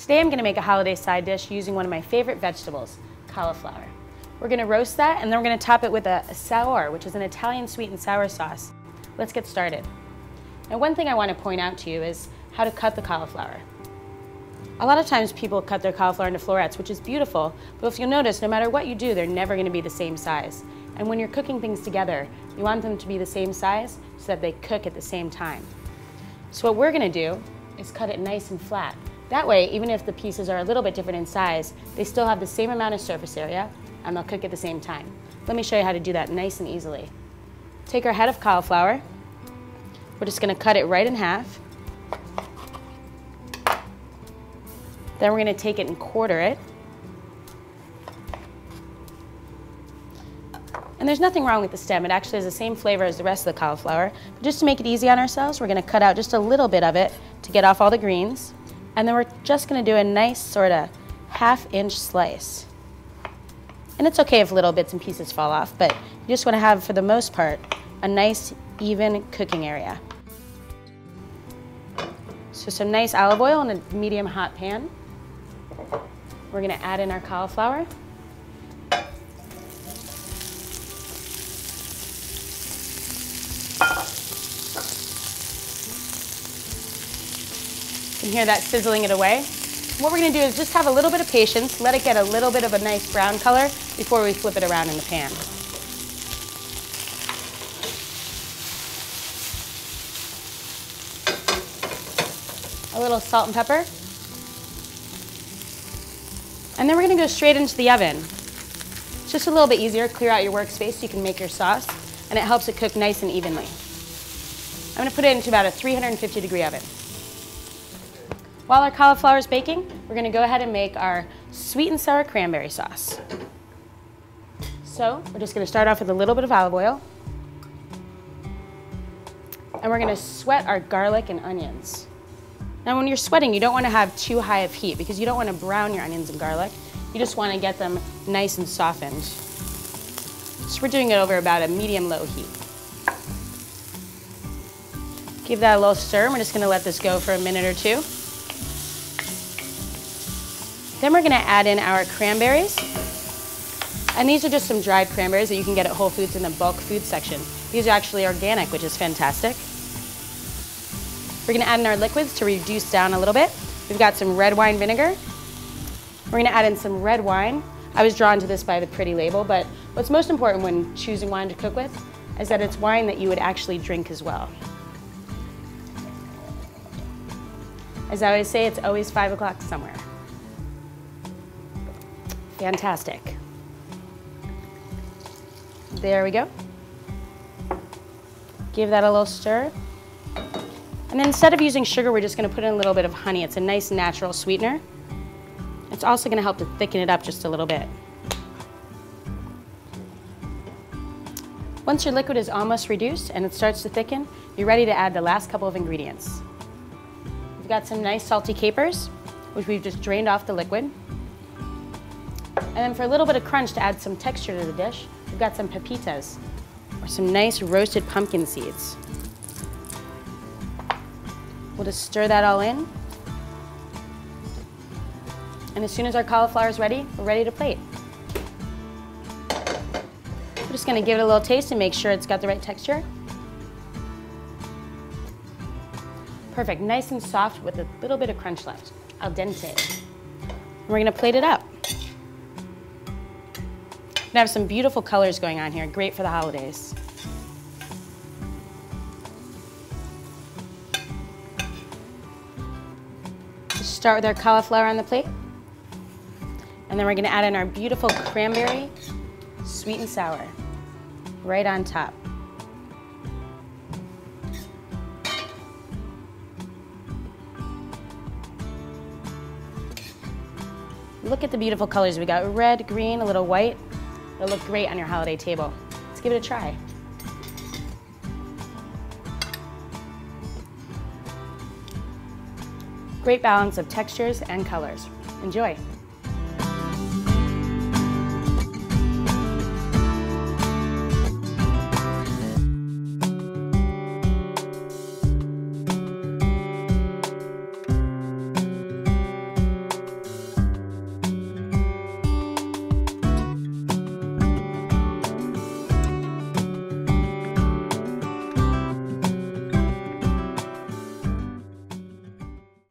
Today I'm going to make a holiday side dish using one of my favorite vegetables, cauliflower. We're going to roast that and then we're going to top it with a sour, which is an Italian sweet and sour sauce. Let's get started. Now, one thing I want to point out to you is how to cut the cauliflower. A lot of times people cut their cauliflower into florets, which is beautiful, but if you'll notice, no matter what you do, they're never going to be the same size. And when you're cooking things together, you want them to be the same size so that they cook at the same time. So what we're going to do is cut it nice and flat. That way, even if the pieces are a little bit different in size, they still have the same amount of surface area and they'll cook at the same time. Let me show you how to do that nice and easily. Take our head of cauliflower. We're just going to cut it right in half. Then we're going to take it and quarter it. And there's nothing wrong with the stem. It actually has the same flavor as the rest of the cauliflower. But just to make it easy on ourselves, we're going to cut out just a little bit of it to get off all the greens. And then we're just going to do a nice sort of half-inch slice. And it's okay if little bits and pieces fall off, but you just want to have, for the most part, a nice, even cooking area. So some nice olive oil in a medium hot pan. We're going to add in our cauliflower. You can hear that sizzling it away. What we're going to do is just have a little bit of patience, let it get a little bit of a nice brown color before we flip it around in the pan. A little salt and pepper. And then we're going to go straight into the oven. It's just a little bit easier, clear out your workspace so you can make your sauce, and it helps it cook nice and evenly. I'm going to put it into about a 350-degree oven. While our cauliflower is baking, we're going to go ahead and make our sweet and sour cranberry sauce. So we're just going to start off with a little bit of olive oil. And we're going to sweat our garlic and onions. Now when you're sweating, you don't want to have too high of heat because you don't want to brown your onions and garlic. You just want to get them nice and softened. So we're doing it over about a medium-low heat. Give that a little stir. We're just going to let this go for a minute or two. Then we're going to add in our cranberries. And these are just some dried cranberries that you can get at Whole Foods in the bulk food section. These are actually organic, which is fantastic. We're going to add in our liquids to reduce down a little bit. We've got some red wine vinegar. We're going to add in some red wine. I was drawn to this by the pretty label, but what's most important when choosing wine to cook with is that it's wine that you would actually drink as well. As I always say, it's always 5 o'clock somewhere. Fantastic. There we go. Give that a little stir. And then instead of using sugar, we're just going to put in a little bit of honey. It's a nice natural sweetener. It's also going to help to thicken it up just a little bit. Once your liquid is almost reduced and it starts to thicken, you're ready to add the last couple of ingredients. We've got some nice salty capers, which we've just drained off the liquid. And then for a little bit of crunch to add some texture to the dish, we've got some pepitas, or some nice roasted pumpkin seeds. We'll just stir that all in. And as soon as our cauliflower is ready, we're ready to plate. We're just going to give it a little taste and make sure it's got the right texture. Perfect, nice and soft with a little bit of crunch left, al dente. And we're going to plate it up. We have some beautiful colors going on here, great for the holidays. Just start with our cauliflower on the plate. And then we're going to add in our beautiful cranberry, sweet and sour, right on top. Look at the beautiful colors. We got red, green, a little white. It'll look great on your holiday table. Let's give it a try. Great balance of textures and colors. Enjoy.